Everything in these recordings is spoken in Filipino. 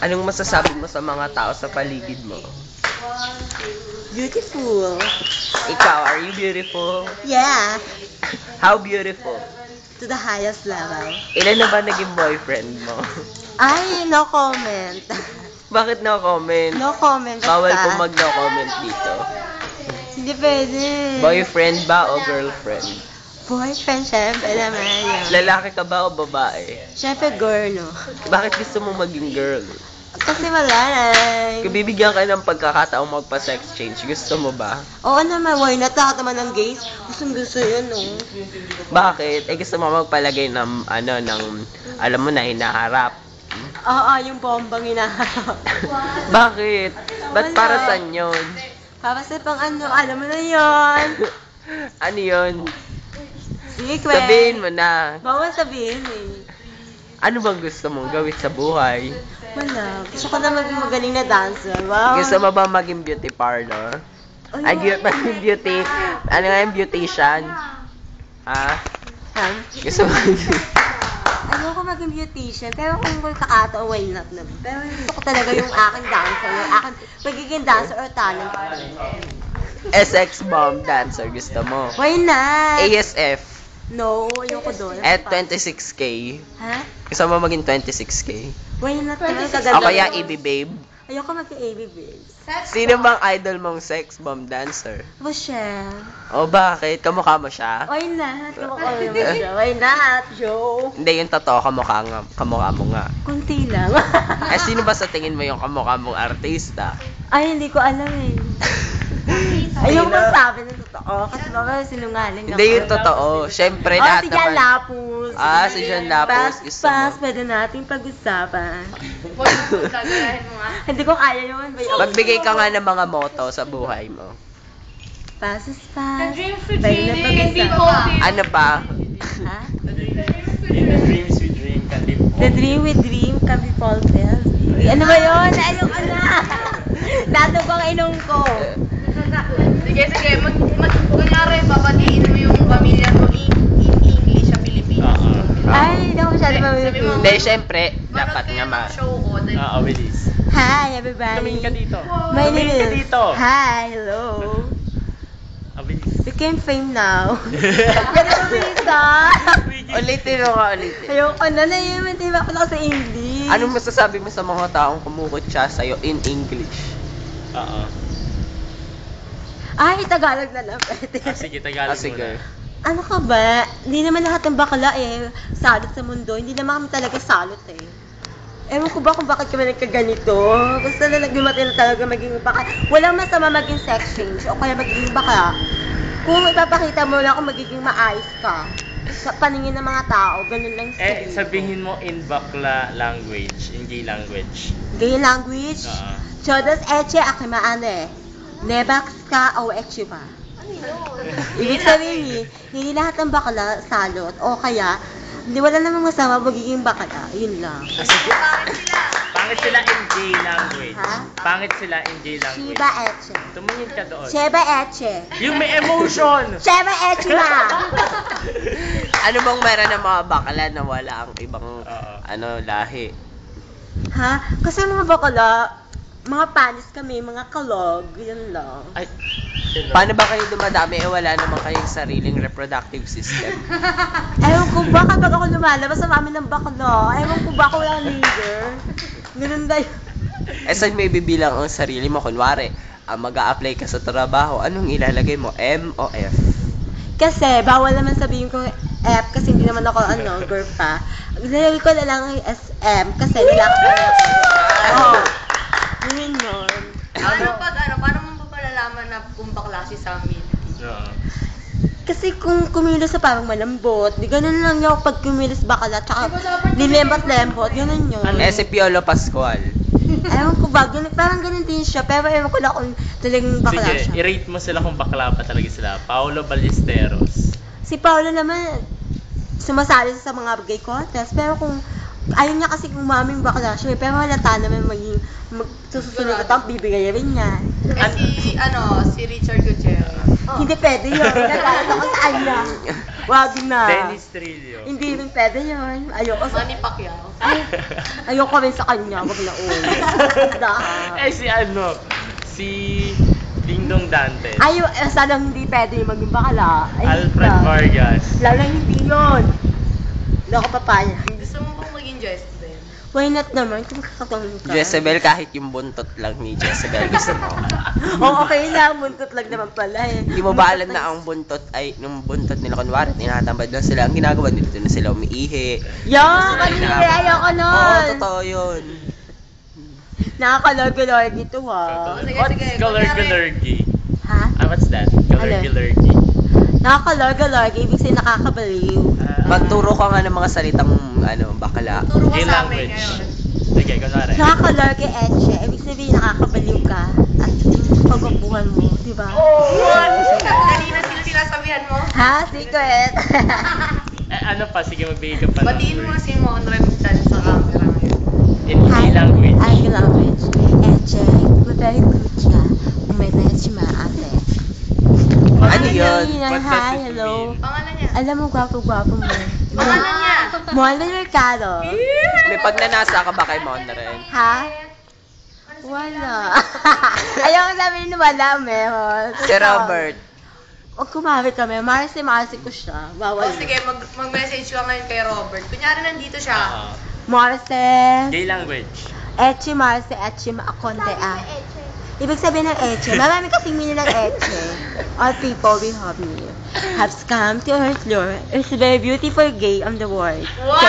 Anong masasabi mo sa mga tao sa paligid mo? Beautiful. Ikaw, are you beautiful? Yeah. How beautiful? To the highest level. Ilan na ba naging boyfriend mo? Ay, no comment. Bakit no comment? No comment. Bawal basta. po mag-no comment dito. Hindi pwede. Boyfriend ba o girlfriend? Boyfriend, syempre naman yan. Lalaki ka ba o babae? Syempre girl, no? Bakit gusto mo maging girl? Kasi wala na. Kung bibigyan ka ng pagkakataong magpa-sex change, gusto mo ba? Oo naman, why not? Lahat naman ng gays. Gusto yun, no? Bakit? Gusto mo magpalagay ng, alam mo na, hinaharap. Oo, yung bombang hinaharap. Bakit? Ba't Wala. para saan yun? Para sa pang ano, alam mo na yun. Ano yun? Secret. Sabihin mo na. Bawal sabihin eh. Ano bang gusto mong gawin sa buhay? Wala. Gusto ko na maging magaling na dancer. Wow. Gusto mo ba maging beauty parlor? Ay, maging beauty, ano nga yung beautician? Ha? Ha? Gusto mo Ayoko maging beautician, pero kung magkakataon, why not naman. Pero gusto ko talaga yung aking dancer, yung aking magiging dancer or talent. SX bomb dancer, gusto mo? Why not? ASF. No, ayoko doon. At 26K. Ha? Gusto mo maging 26K? Why not? O kaya EB Babe? Ayoko mag-AB babes. Sino bang idol mong sex bomb dancer? Rochelle. O bakit? Kamukha mo siya? Why not? Kamukha mo siya. Why not, Joe? Hindi, yung totoo, kamukha mo nga. Kunti lang. Sino ba sa tingin mo yung kamukha mong artista? Ay, hindi ko alam eh. Ayoko sabi ng totoo kasi baka sinungaling ako. Hindi yung totoo. Siyempre, Oh, lahat si Jan naman. Lapus. Si Jan Lapus. Gusto mo. Pwede natin pag-usapan. Hindi ko kaya yun. Magbigay ka nga ng mga motto sa buhay mo. Pass is pass. The dreams we Pwede na dream, hindi pag-usapan. ko. Ano pa? Ha? The dreams we dream can be The dream we dream can be fulfilled. Ano ba yun? Ayoko na. Natubang inong ko. Sige, kunyari, babatiin mo yung pamilya mo in English sa Pilipinas. Ay, hindi ako masyado Sabi pamilya. mo, Hindi, syempre, dapat nga show ko. Willis. Hi, everybody. Tumingin ka dito. My Tumingin name ka is... dito. Hi, hello. Willis. Became fame now. Ganun bisa. Ulitin mo nga, ulitin. Ayoko na na yun. Hindi ba ako sa English? Anong masasabi mo sa mga taong kumukutsa sa'yo in English? Ay, Tagalog na lang pwede. Sige, Tagalog Sige. muna. Ano ka ba? Hindi naman lahat ng bakla salot sa mundo. Hindi naman kami talaga salot Ewan ko ba kung bakit kami nagkaganito. Basta na nagdumating na talaga maging bakla. Walang masama maging sex change o kaya magiging bakla. Kung ipapakita mo na kung magiging maayos ka sa paningin ng mga tao, ganun lang Sabihin mo in bakla language, in gay language. Gay language? Chodas eche akimaane. Nebax ka o eche ba? Ibig sabihin, hindi lahat ng bakla salot o kaya hindi wala namang masama magiging bakla. Yun lang. Pangit sila in gay language. Ha? Pangit sila in gay language. Shiba eche. Tumingin ka doon. Sheba eche. Yung may emotion! Sheba eche na! Ano bang meron ng mga bakla na wala ang ibang lahi? Ha? Kasi mga bakla, mga panis kami, mga kalog, yun lang. Ay, paano ba kayo dumadami wala naman kayong sariling reproductive system? Ewan ko ba kapag ako lumalabas sa mami ng bakla? Ewan ko ba ako walang leader? Ganun ba yun? Saan may bibilang ang sarili mo? Kunwari, mag-a-apply ka sa trabaho, anong ilalagay mo? M o F? Kasi, bawal naman sabihin ko F kasi hindi naman ako, girl pa. Nilagay ko na lang yung SM kasi lalaki ko na ako. Yun yun. Paano mo palalaman na kung bakla si Sammy? Kasi kung kumilos sa parang malambot, di ganun lang yung pag kumilos bakala, tsaka lilembot-lembot, ganun yun. Si Piolo Pascual. Ewan ko ba, parang ganun din siya, pero ewan ko lang kung talagang bakla Sige, siya. i-rate mo sila kung bakla pa talaga sila. Paolo Ballesteros. Si Paolo naman, sumasali sa mga gay contest, pero kung ayaw niya kasi kung maming bakla siya, pero halata naman susunod at ang bibigay rin niya. Si Richard Gutierrez. Hindi pwede yun, nagalit ako sa kanya. Wag na. Dennis Trillo. Hindi rin pwede yun. Ayoko sa... Manny Pacquiao. Ayoko rin sa kanya, wag na ulit. Eh si Dingdong Dantes. Sana hindi pwede yung maging bakla. Alfred Vargas. Lalo hindi yun. Hindi ako papayag. Gusto mo bang maging Jezebel? Why not naman? Kung kakatawin ka. Jezebel, kahit yung buntot lang ni Jezebel gusto mo. Okay lang, buntot lang naman pala eh. Hindi mo ba alam na ang buntot ay, nung buntot nila kunwari, tinatambad na sila, ang ginagawa nila, doon na sila umiihi. Kanina, ayoko nun. Oo, totoo yun. Nakakalog-log ito ha. Sige, What's sige. Galergalergi? Ha? What's that? Galergalergi. Nakakalog-log, ibig sabihin nakakabaliw. Magturo ka nga ng mga salitang, bakala. Turo ka Gay sa amin language. ngayon. Sige, kunwari. Nakakalog etche, ibig sabihin nakakabaliw ka. At yung pagkukuhan mo, di ba? Kanina sino sinasabihan mo? Ha? Secret. Ano pa? Sige, magbigay ka pa ng Batiin mo word. si Mon Rem dyan sa camera ngayon. In gay language. Ay, language. Etche, very good siya. Umenechi maate. Ano yun? What does Hi, it hello. mean? Pangalan niya. Alam mo, gwapo-gwapo mo. Pangalan niya. Molly Mercado. May pagnanasa ka ba kay Monren? Ha? Wala. Ayaw ko sabihin na wala, meron. Si Robert. Huwag kumawit kami. Marcy ko siya. Bawal. Sige, mag-message ka ngayon kay Robert. Kunyari nandito siya. Oo. Marcy. Gay language. Echi, Marcy, Echi, Maakonte, Ibig sabihin ng Eche, marami kasing meaning ng Eche. All people we have me. Have come to our floor. It's a very beautiful gay on the world. Wow!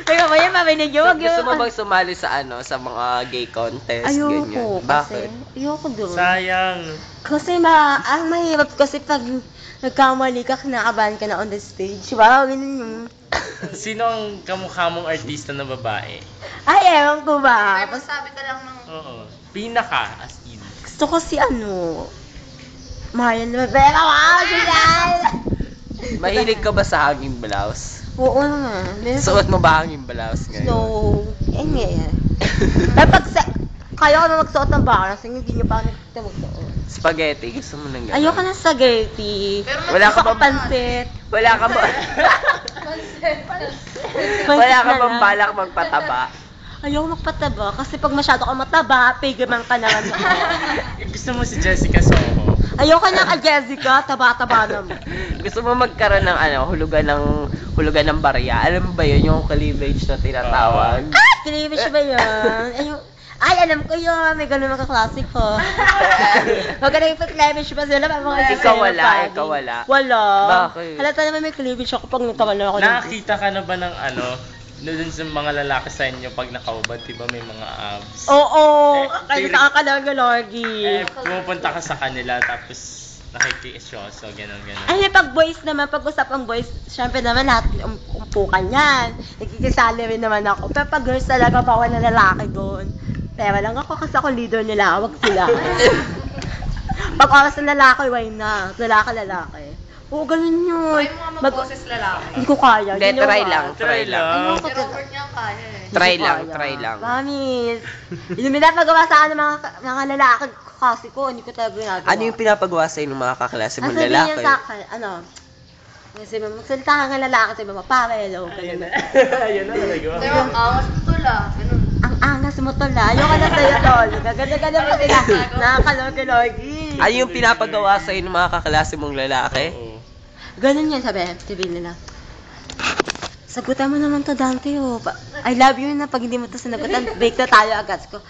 Kaya ba yan, maminig yun? Gusto mo bang sumali sa sa mga gay contest? Ayoko ganyan? kasi. Bakit? Ayoko doon. Sayang. Kasi ang mahirap kasi pag nagkamali ka, kinakabahan ka na on the stage. Wow, ganun yung... Sino ang kamukha mong artista na babae? Ay, ewan ko ba? Ay, masabi ka lang ng... Oo. Pinaka, as in. Gusto ko si Marian Rivera. Wow, Julian! Mahilig ka ba sa hanging blouse? Oo naman. Suot mo ba hanging blouse ngayon? So, ngayon. Pero kaya ko na magsuot ng baras, hindi niyo pa ako nakikita magsuot. Spaghetti, gusto mo nang gano'n? Ayoko ng spaghetti. Pero Wala ka Gusto ko bang- pansit. Wala ka ba? Wala ka bang balak magpataba? Ayoko magpataba kasi pag masyado ka mataba, pigaman ka naman. Gusto mo si Jessica Soho? Ayoko na kay Jessica, taba-taba naman. Gusto mo magkaroon ng hulugan ng barya? Alam mo ba yun, yung cleavage na tinatawag? Cleavage ba yun? Ay, alam ko yun. May ganun mga kaklase ko. Huwag ka na yung cleavage pa sila. Ikaw wala. Wala. Bakit? Halata naman may cleavage ako pag nagkaman ako. Nakakita ka na ba ng doon sa mga lalaki sa inyo pag nakaubad, diba may mga abs? Oo. Kaya feeling- sa kalagalagi. Pumupunta ka sa kanila tapos nakikisyoso, gano'n. Ay, pag boys naman, pag usapang boys, syempre naman lahat umpukan yan. Nagkikisali rin naman ako. Pero pag girls talaga, bawal na lalaki doon. Pero lang ako kasi ako leader nila, wag sila. Pag oras ng lalaki, why na? Lalaki. Oo, ganun yun. Try mo nga mag-boses lalaki. Hindi ko kaya. Hindi, ginawa. try lang. Ayoko Si Robert niya ang kaya eh. Try Hindi ko lang, kaya. try lang. Promise. Yung pinapagawa sa akin ng mga lalaki kasi ko, hindi ko talaga ginagawa. Ano yung pinapagawa sa'yo ng mga kaklase mong Ang sabihin lalaki? niya sa akin, kasi magsalita ka ng lalaki, sabi mo, pare, hello, ganun. Ayun na, nagawa. Pero ang angas mo tula. Ganun. Ang angas mo to la. Ayoko na sa'yo, tol. Gaganda-ganda mo sila. Nakakalogi-logi. Ano yung pinapagawa sa'yo ng mga kaklase mong lalaki? Oo. Ganun yan, sabihin nila. Sagutan mo naman to, Dante, oh. I love you na pag hindi mo to sinagutan. Break na tayo agad ko.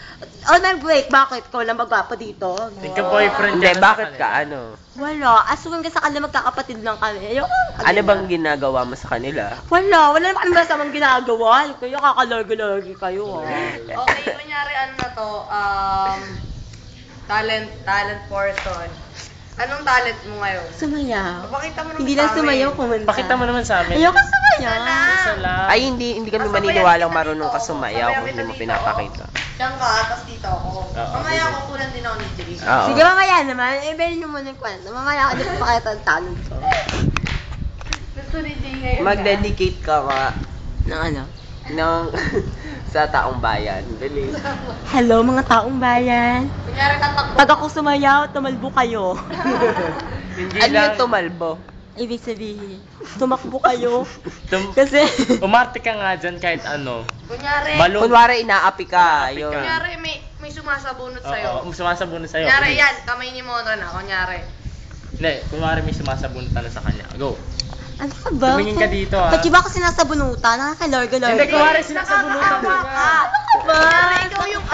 Oh, nag-break. Bakit? Ikaw lang magwapo dito. Nagka-boyfriend Hindi, ka na sa bakit kanila. ka Wala. Asukan ka sa kanila, magkakapatid lang kami. Ayoko. Ano bang ginagawa mo sa kanila? Wala naman kami masamang ginagawa. Kayo, kakalogi-logi kayo, oh. Okay, kunyari talent portion. Anong talent mo ngayon? Sumayaw. Pakita mo naman Hindi sa lang amin. sumayaw, kumanta. Pakita mo naman sa amin. Ayoko sumayaw. Isa lang. Ay, hindi kami Sabayan maniniwalang kita marunong ka dito. sumayaw Sabayan kung hindi kita mo dito. pinapakita. Diyan ka, tapos dito ako. Oo, Mamaya sige. ako kunan din ako ni Jay. Oo. Sige, mamaya naman. Ibayin nyo muna yung kwento. Mamaya ako dito pakita ang talent ko. Gusto ni Jay ngayon. Mag-dedicate ka nga Ng ano? ng sa taong bayan. Bilis. Hello, mga taong bayan. Kunyari tatakbo. Pag ako sumayaw, tumalbo kayo. Hindi Ano lang. yung tumalbo? Ibig sabihin, tumakbo kayo. Tum- Kasi, Umarte ka nga dyan kahit ano. Kunyari, Kunwari, inaapi ka. Inaapi Yun. ka. kunyari may sumasabunot sa'yo. Oo, sumasabunod sa'yo. Kunyari yan, kamay ni Monro na, kunyari. Hindi, kunwari may sumasabunod na sa kanya. Go. ano ka ba? Tumingin ka dito, ah. Ba't iba ako sinasabunutan? Nakakalarga-larga. Hindi, kunwari sinasabunutan ka nga. Kunyari, ikaw yung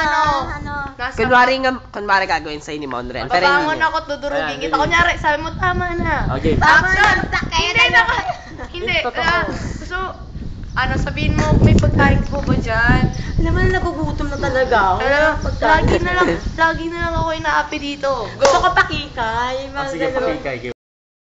nasa... Kunwari gagawin sa'yo ni Monren. Pero hindi Babangon niya. ako, tudurugin Ayan, kita. sige. Kunyari, sabi mo, tama na. Okay. Action! Hindi na Hindi. So, sabihin mo, may pagkain po ba dyan? Alam mo, nagugutom na talaga ako. Lagi na lang ako inaapi dito. Gusto ko pakikay. Oh, sige, pakikay.